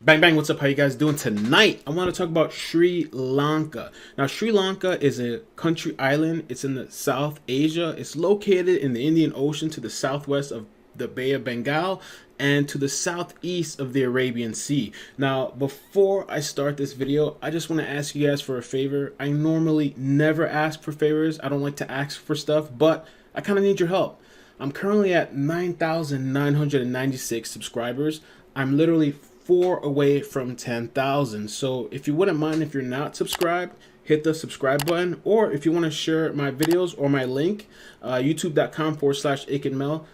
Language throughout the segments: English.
Bang bang, what's up? How you guys doing tonight? I want to talk about Sri Lanka. Now, Sri Lanka is a country island. It's in the South Asia. It's located in the Indian Ocean to the southwest of the Bay of Bengal and to the southeast of the Arabian Sea. Now, before I start this video, I just want to ask you guys for a favor. I normally never ask for favors. I don't like to ask for stuff, but I kind of need your help. I'm currently at 9,996 subscribers. I'm literally 4 away from 10,000. So if you wouldn't mind, if you're not subscribed, hit the subscribe button, or if you want to share my videos or my link, youtube.com/iCkEdMeL,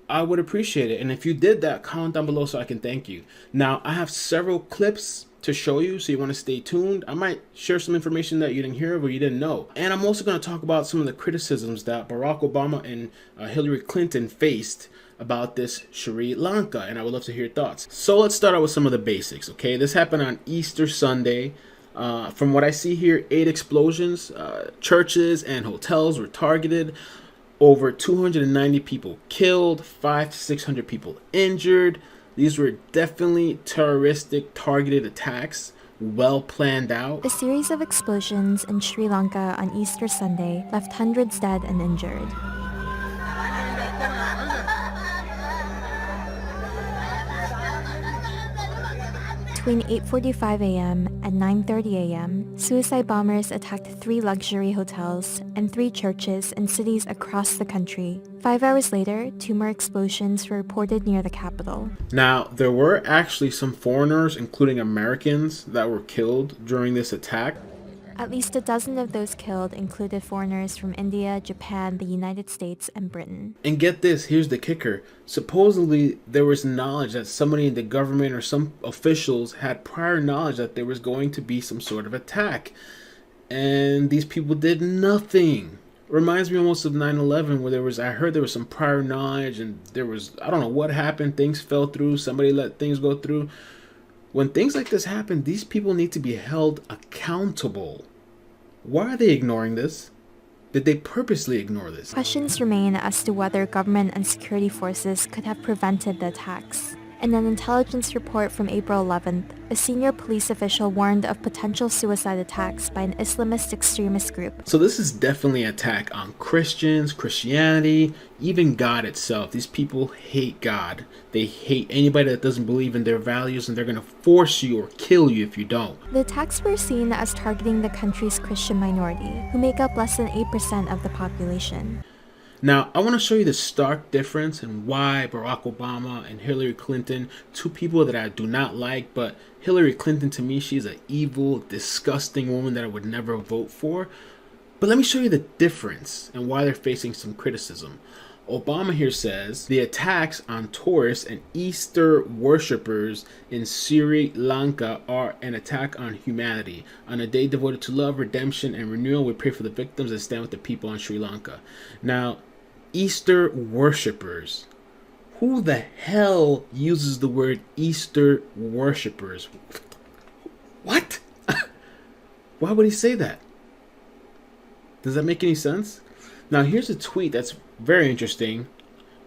I would appreciate it. And if you did that, comment down below so I can thank you. Now, I have several clips to show you, so you want to stay tuned. I might share some information that you didn't hear or you didn't know. And I'm also going to talk about some of the criticisms that Barack Obama and Hillary Clinton faced about this Sri Lanka, and I would love to hear your thoughts. So let's start out with some of the basics, okay? This happened on Easter Sunday. From what I see here, 8 explosions, churches and hotels were targeted, over 290 people killed, 500 to 600 people injured. These were definitely terroristic targeted attacks, well planned out. A series of explosions in Sri Lanka on Easter Sunday left hundreds dead and injured. Between 8:45 a.m. and 9:30 a.m., suicide bombers attacked 3 luxury hotels and 3 churches in cities across the country. 5 hours later, 2 more explosions were reported near the capital. Now, there were actually some foreigners, including Americans, that were killed during this attack. At least a dozen of those killed included foreigners from India, Japan, the United States, and Britain. And get this, here's the kicker. Supposedly, there was knowledge that somebody in the government or some officials had prior knowledge that there was going to be some sort of attack. And these people did nothing. Reminds me almost of 9/11, where I heard there was some prior knowledge and there was, I don't know what happened, things fell through, somebody let things go through. When things like this happen, these people need to be held accountable. Why are they ignoring this? Did they purposely ignore this? Questions remain as to whether government and security forces could have prevented the attacks. In an intelligence report from April 11th, a senior police official warned of potential suicide attacks by an Islamist extremist group. So this is definitely an attack on Christians, Christianity, even God itself. These people hate God. They hate anybody that doesn't believe in their values, and they're going to force you or kill you if you don't. The attacks were seen as targeting the country's Christian minority, who make up less than 8% of the population. Now, I want to show you the stark difference and why Barack Obama and Hillary Clinton, 2 people that I do not like, but Hillary Clinton, to me, she's an evil, disgusting woman that I would never vote for. But let me show you the difference and why they're facing some criticism. Obama here says the attacks on tourists and Easter worshippers in Sri Lanka are an attack on humanity. On a day devoted to love, redemption, and renewal, we pray for the victims and stand with the people in Sri Lanka. Now, Easter worshippers. Who the hell uses the word Easter worshippers? What? Why would he say that? Does that make any sense? Now, here's a tweet that's very interesting,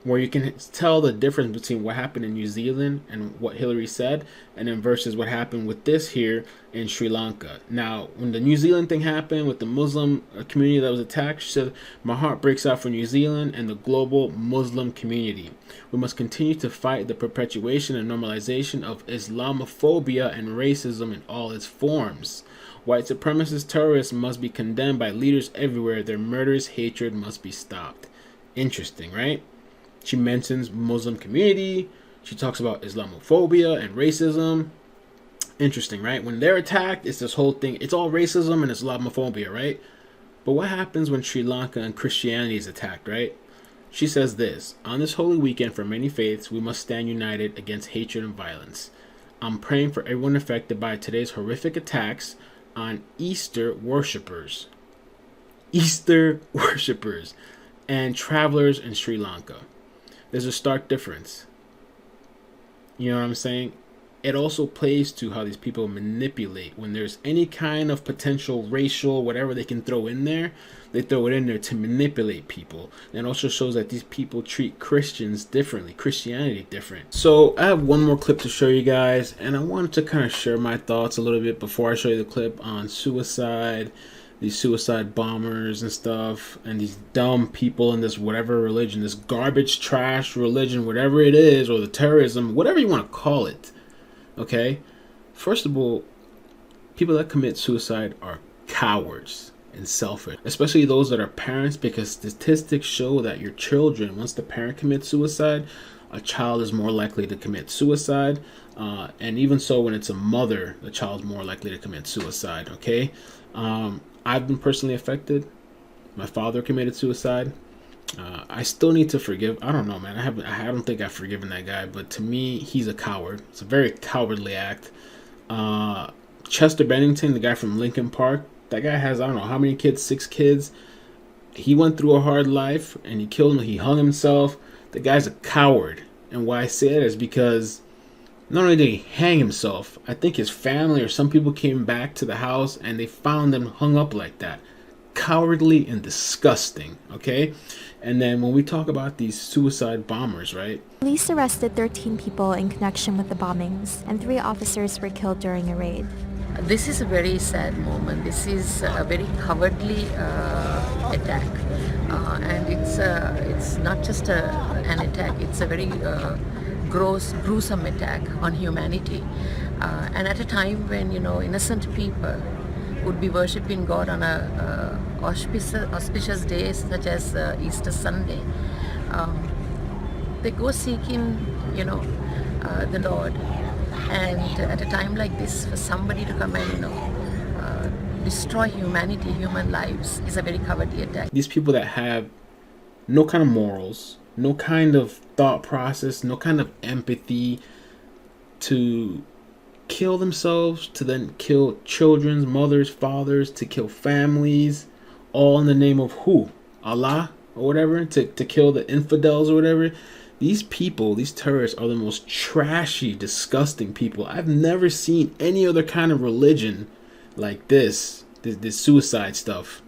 where you can tell the difference between what happened in New Zealand and what Hillary said, and then versus what happened with this here in Sri Lanka. Now, when the New Zealand thing happened with the Muslim community that was attacked, she said, "My heart breaks out for New Zealand and the global Muslim community. We must continue to fight the perpetuation and normalization of Islamophobia and racism in all its forms. White supremacist terrorists must be condemned by leaders everywhere. Their murderous hatred must be stopped." Interesting, right? She mentions Muslim community. She talks about Islamophobia and racism. Interesting, right? When they're attacked, it's this whole thing. It's all racism and Islamophobia, right? But what happens when Sri Lanka and Christianity is attacked, right? She says this: "On this holy weekend for many faiths, we must stand united against hatred and violence. I'm praying for everyone affected by today's horrific attacks on Easter worshippers." Easter worshippers and travelers in Sri Lanka. There's a stark difference. You know what I'm saying? it also plays to how these people manipulate. When there's any kind of potential racial whatever they can throw in there, they throw it in there to manipulate people. And it also shows that these people treat Christians differently, Christianity different. So I have one more clip to show you guys, and I wanted to kind of share my thoughts a little bit before I show you the clip on suicide, these suicide bombers and stuff, and these dumb people in this whatever religion, this garbage trash religion, whatever it is, or the terrorism, whatever you want to call it. Okay, first of all, people that commit suicide are cowards and selfish, especially those that are parents, because statistics show that your children, once the parent commits suicide, a child is more likely to commit suicide, and even so, when it's a mother, the child is more likely to commit suicide. Okay, I've been personally affected. My father committed suicide. I still need to forgive. I don't know, man. I don't think I've forgiven that guy. But to me, he's a coward. It's a very cowardly act. Chester Bennington, the guy from Lincoln Park, that guy has, I don't know how many kids, 6 kids. He went through a hard life and he killed him. He hung himself. The guy's a coward. And why I say that is because not only did he hang himself, I think his family or some people came back to the house and they found him hung up like that. Cowardly and disgusting, okay? And then when we talk about these suicide bombers, right? Police arrested 13 people in connection with the bombings, and 3 officers were killed during a raid. This is a very sad moment. This is a very cowardly attack, and it's not just an attack. It's a very gruesome attack on humanity, and at a time when innocent people would be worshipping God on a auspicious day such as Easter Sunday. They go seeking, the Lord, and at a time like this, for somebody to come and destroy humanity, human lives, is a very cowardly attack. These people that have no kind of morals, no kind of thought process, no kind of empathy, to kill themselves, to then kill children's mothers, fathers, to kill families, all in the name of who? Allah or whatever, to kill the infidels or whatever. These people, these terrorists, are the most trashy, disgusting people. I've never seen any other kind of religion like this suicide stuff.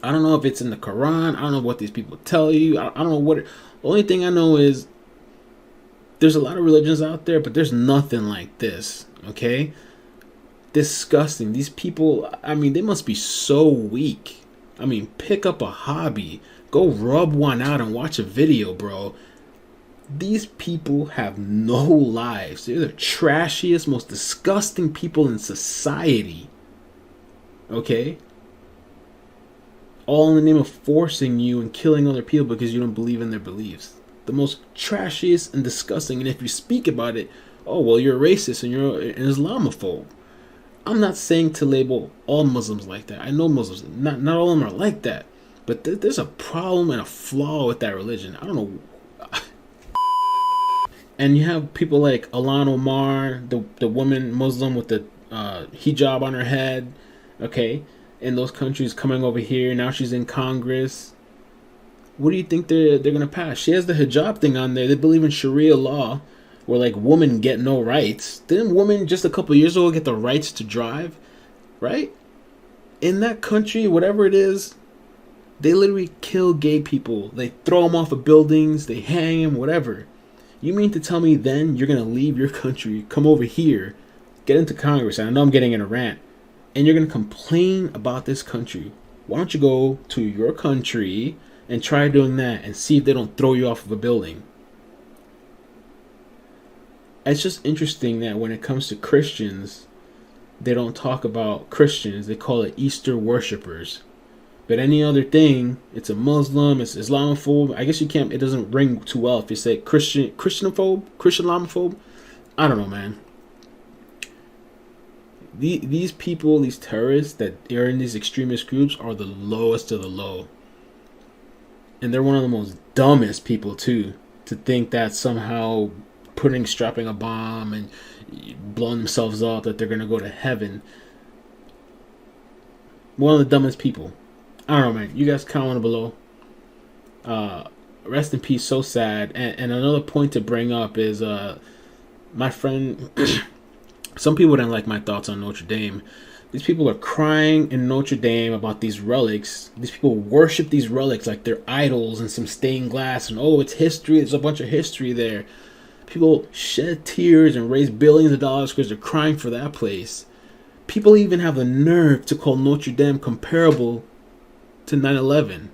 I don't know if it's in the Quran. I don't know what these people tell you. I don't know what the only thing I know is there's a lot of religions out there, but there's nothing like this, okay? Disgusting. These people, I mean, they must be so weak. I mean, pick up a hobby. Go rub one out and watch a video, bro. These people have no lives. They're the trashiest, most disgusting people in society, okay? All in the name of forcing you and killing other people because you don't believe in their beliefs. The most trashiest and disgusting. And if you speak about it, oh, well, you're racist and you're an Islamophobe. I'm not saying to label all Muslims like that. I know Muslims, not all of them are like that. But there's a problem and a flaw with that religion. I don't know. And you have people like Alan Omar, the woman Muslim with the hijab on her head, okay, in those countries, coming over here. Now she's in Congress. What do you think they're gonna pass? She has the hijab thing on there. They believe in Sharia law, where like women get no rights. Didn't women just a couple years ago get the rights to drive, right? In that country, whatever it is, they literally kill gay people. They throw them off of buildings. They hang them, whatever. You mean to tell me then you're gonna leave your country, come over here, get into Congress? And I know I'm getting in a rant, and you're gonna complain about this country. Why don't you go to your country and try doing that and see if they don't throw you off of a building? It's just interesting that when it comes to Christians, they don't talk about Christians. They call it Easter worshippers. But any other thing, it's a Muslim, it's Islamophobe. I guess you can't, it doesn't ring too well if you say Christianophobe, Christian Islamophobe. I don't know, man. These people, these terrorists that are in these extremist groups are the lowest of the low. And they're one of the most dumbest people too, to think that somehow strapping a bomb and blowing themselves up, that they're gonna go to heaven. One of the dumbest people. I don't know, man. You guys comment below. Rest in peace. So sad. And another point to bring up is my friend, some people didn't like my thoughts on Notre Dame. These people are crying in Notre Dame about these relics. These people worship these relics like they're idols and some stained glass. And oh, it's history. There's a bunch of history there. People shed tears and raise billions of dollars because they're crying for that place. People even have the nerve to call Notre Dame comparable to 9/11.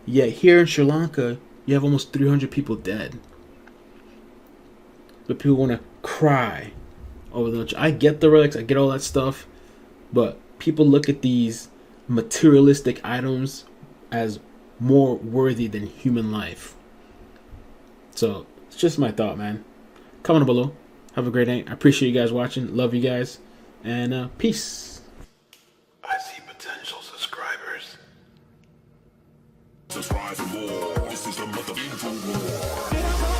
Yet here in Sri Lanka, you have almost 300 people dead. But people want to cry over the... I get the relics, I get all that stuff. But people look at these materialistic items as more worthy than human life. So, it's just my thought, man. Comment below. Have a great night. I appreciate you guys watching. Love you guys. And peace. I see potential subscribers. Subscribe for more. This is the mother info war.